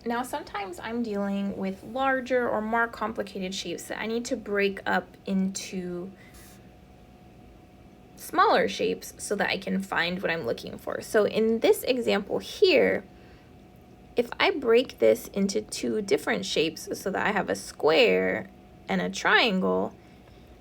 Now, sometimes I'm dealing with larger or more complicated shapes that I need to break up into smaller shapes so that I can find what I'm looking for. So in this example here, if I break this into two different shapes so that I have a square and a triangle,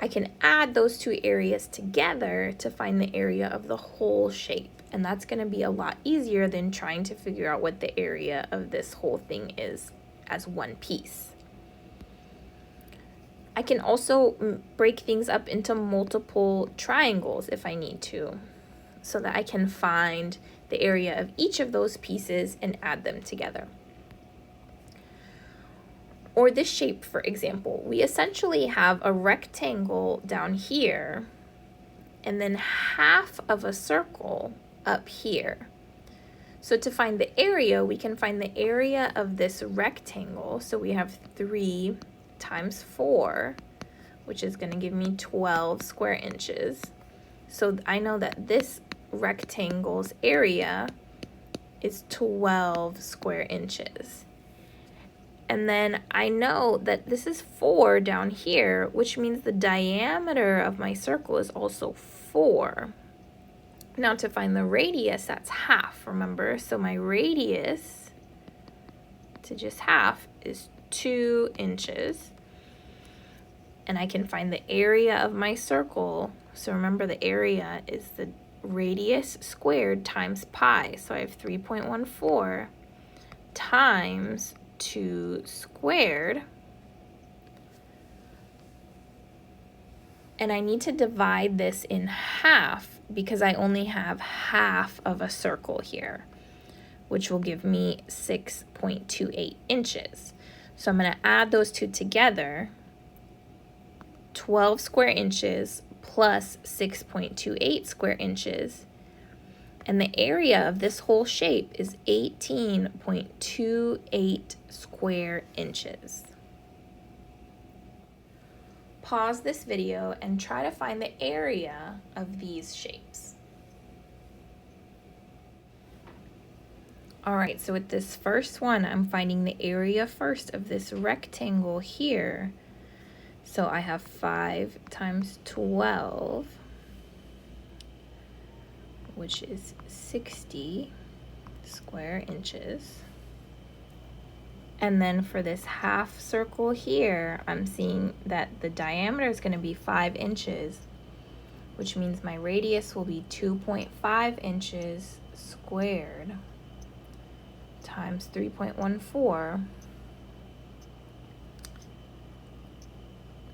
I can add those two areas together to find the area of the whole shape. And that's going to be a lot easier than trying to figure out what the area of this whole thing is as one piece. I can also break things up into multiple triangles if I need to, so that I can find the area of each of those pieces and add them together. Or this shape, for example, we essentially have a rectangle down here and then half of a circle up here. So to find the area, we can find the area of this rectangle. So we have 3 times 4, which is going to give me 12 square inches. So I know that this rectangle's area is 12 square inches. And then I know that this is 4 down here, which means the diameter of my circle is also 4. Now to find the radius, that's half, remember? So my radius to just half is 2 inches. And I can find the area of my circle. So remember, the area is the radius squared times pi. So I have 3.14 times 2 squared. And I need to divide this in half because I only have half of a circle here, which will give me 6.28 inches. So I'm going to add those two together. 12 square inches plus 6.28 square inches. And the area of this whole shape is 18.28 square inches. Pause this video and try to find the area of these shapes. All right, so with this first one, I'm finding the area first of this rectangle here. So I have 5 times 12, which is 60 square inches. And then for this half circle here, I'm seeing that the diameter is going to be 5 inches, which means my radius will be 2.5 inches squared times 3.14.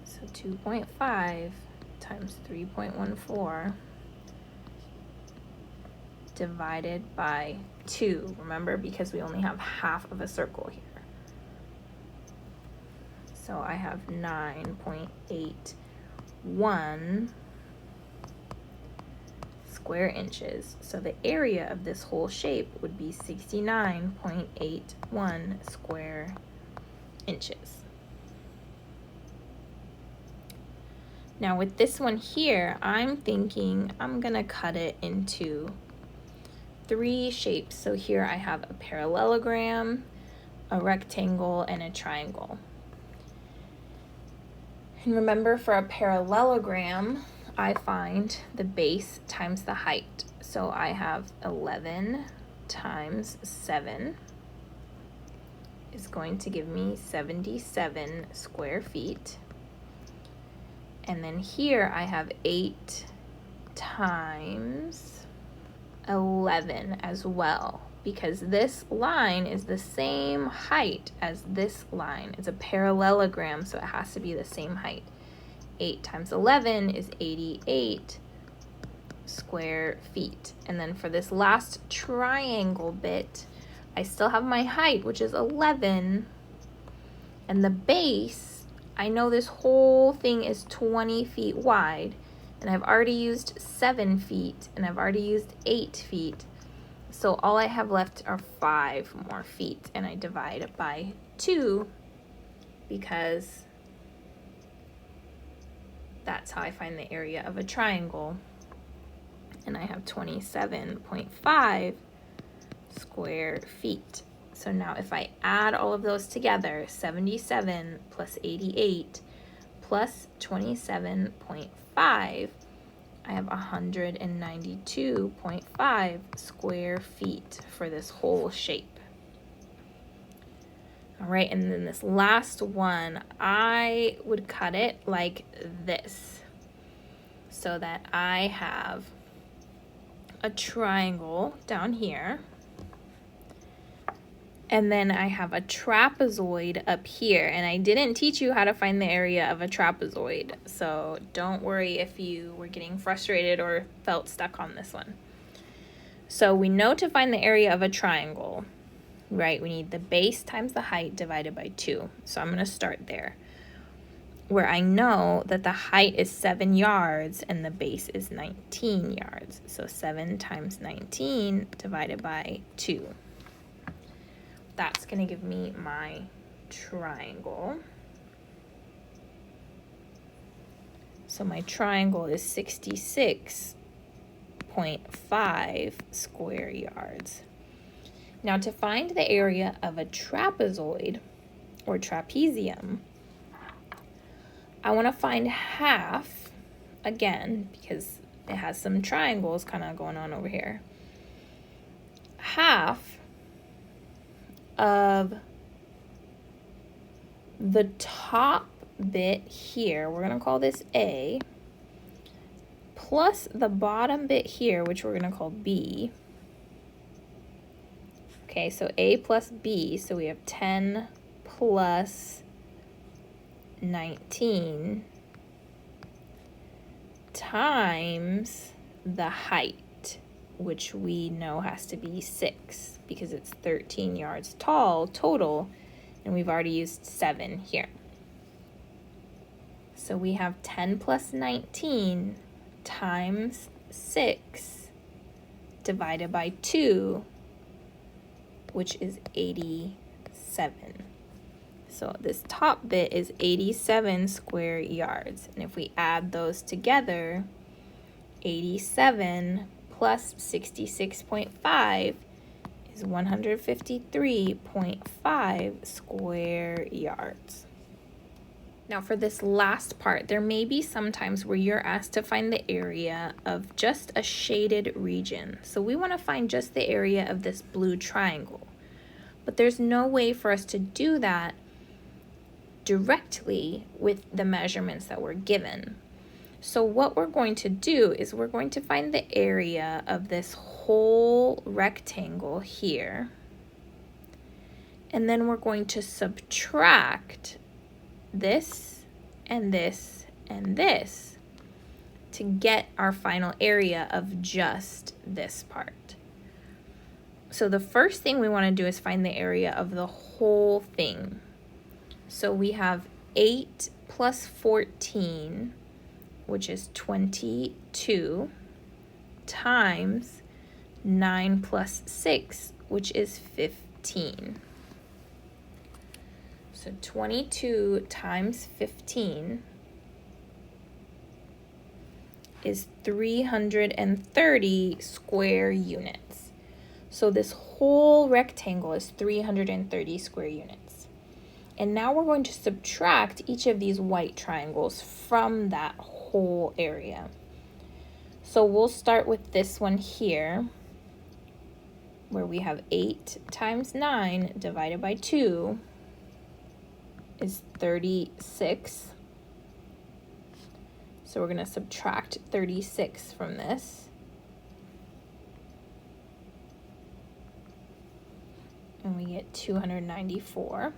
So 2.5 times 3.14 divided by 2. Remember, because we only have half of a circle here. So I have 9.81 square inches. So the area of this whole shape would be 69.81 square inches. Now with this one here, I'm thinking I'm gonna cut it into 3 shapes. So here I have a parallelogram, a rectangle, and a triangle. And remember, for a parallelogram, I find the base times the height. So I have 11 times 7 is going to give me 77 square feet. And then here I have 8 times 11 as well, because this line is the same height as this line. It's a parallelogram, so it has to be the same height. 8 times 11 is 88 square feet. And then for this last triangle bit, I still have my height, which is 11, and the base, I know this whole thing is 20 feet wide, and I've already used 7 feet, and I've already used 8 feet. So all I have left are 5 more feet, and I divide it by 2 because that's how I find the area of a triangle. And I have 27.5 square feet. So now if I add all of those together, 77 plus 88 plus 27.5, I have 192.5 square feet for this whole shape. All right, and then this last one, I would cut it like this so that I have a triangle down here, and then I have a trapezoid up here. And I didn't teach you how to find the area of a trapezoid, so don't worry if you were getting frustrated or felt stuck on this one. So we know to find the area of a triangle, right, we need the base times the height divided by 2. So I'm going to start there, where I know that the height is 7 yards and the base is 19 yards. So 7 times 19 divided by 2. That's going to give me my triangle. So my triangle is 66.5 square yards. Now to find the area of a trapezoid or trapezium, I want to find half, again, because it has some triangles kind of going on over here. Half of the top bit here, we're going to call this A, plus the bottom bit here, which we're going to call B. Okay, so A plus B, so we have 10 plus 19 times the height, which we know has to be 6 because it's 13 yards tall total, and we've already used 7 here. So we have 10 plus 19 times 6 divided by 2, which is 87. So this top bit is 87 square yards. And if we add those together, 87 plus 66.5 is 153.5 square yards. Now for this last part, there may be some times where you're asked to find the area of just a shaded region. So we want to find just the area of this blue triangle. But there's no way for us to do that directly with the measurements that we're given. So what we're going to do is we're going to find the area of this whole rectangle here. And then we're going to subtract this and this and this to get our final area of just this part. So the first thing we want to do is find the area of the whole thing. So we have 8 plus 14, which is 22, times 9 plus 6, which is 15. So 22 times 15 is 330 square units. So this whole rectangle is 330 square units. And now we're going to subtract each of these white triangles from that whole area. So we'll start with this one here, where we have 8 times 9 divided by 2 is 36. So we're going to subtract 36 from this. And we get 294.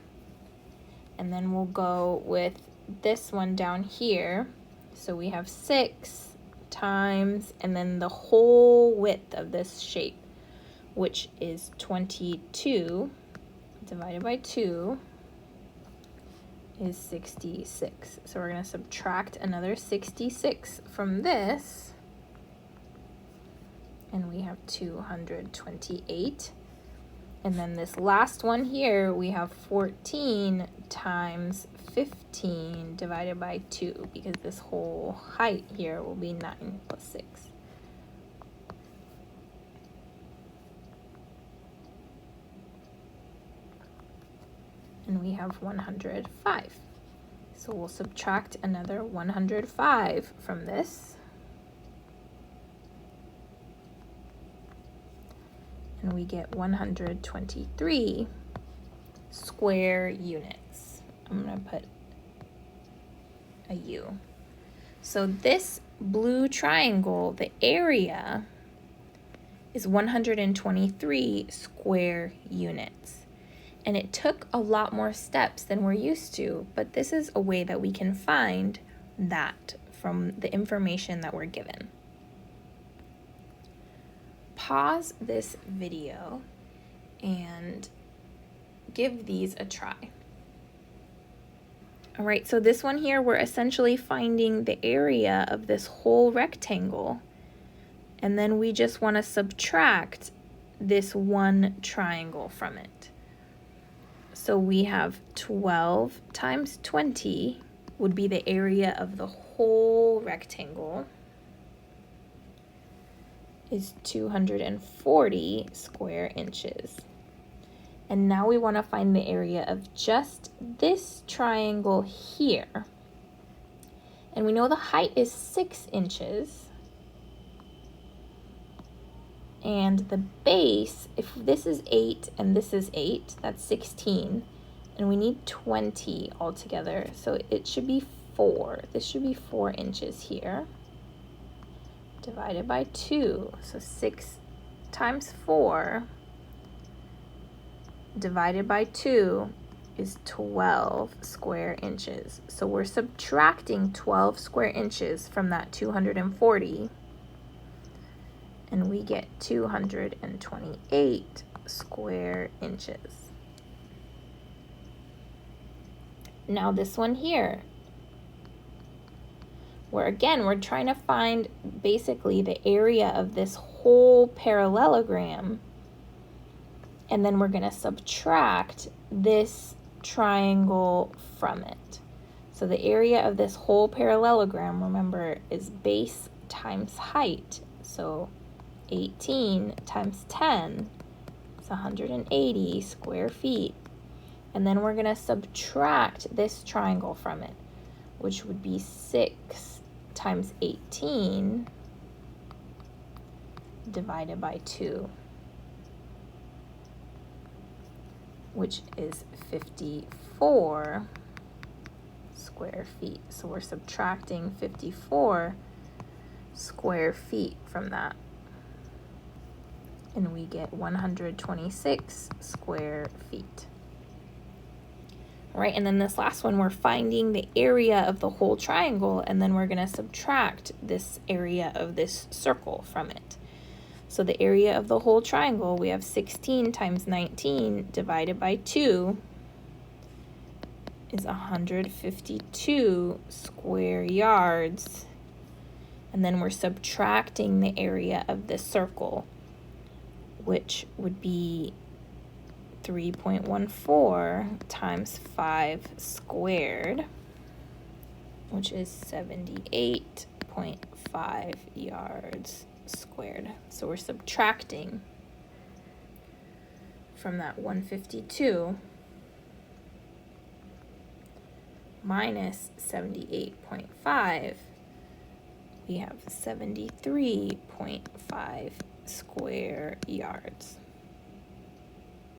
And then we'll go with this one down here. So we have 6 times, and then the whole width of this shape, which is 22 divided by 2 is 66. So we're going to subtract another 66 from this, and we have 228. And then this last one here, we have 14 times 15 divided by 2, because this whole height here will be 9 plus 6. and we have 105. So we'll subtract another 105 from this. And we get 123 square units. I'm going to put a U. So this blue triangle, the area is 123 square units. And it took a lot more steps than we're used to, but this is a way that we can find that from the information that we're given. Pause this video and give these a try. All right, so this one here, we're essentially finding the area of this whole rectangle, and then we just want to subtract this one triangle from it. So we have 12 times 20 would be the area of the whole rectangle, is 240 square inches. And now we want to find the area of just this triangle here. And we know the height is 6 inches. And the base, if this is 8 and this is 8, that's 16. And we need 20 altogether. So it should be 4. This should be 4 inches here. Divided by 2. So 6 times 4 divided by 2 is 12 square inches. So we're subtracting 12 square inches from that 240, and we get 228 square inches. Now this one here, where again, we're trying to find basically the area of this whole parallelogram, and then we're going to subtract this triangle from it. So the area of this whole parallelogram, remember, is base times height. So 18 times 10 is 180 square feet. And then we're going to subtract this triangle from it, which would be 6 times 18 divided by 2. Which is 54 square feet. So we're subtracting 54 square feet from that. And we get 126 square feet. All right, and then this last one, we're finding the area of the whole triangle, and then we're going to subtract this area of this circle from it. So the area of the whole triangle, we have 16 times 19 divided by 2 is 152 square yards. And then we're subtracting the area of this circle, which would be 3.14 times 5 squared, which is 78.5 yards squared. So we're subtracting from that 152 minus 78.5, we have 73.5 square yards.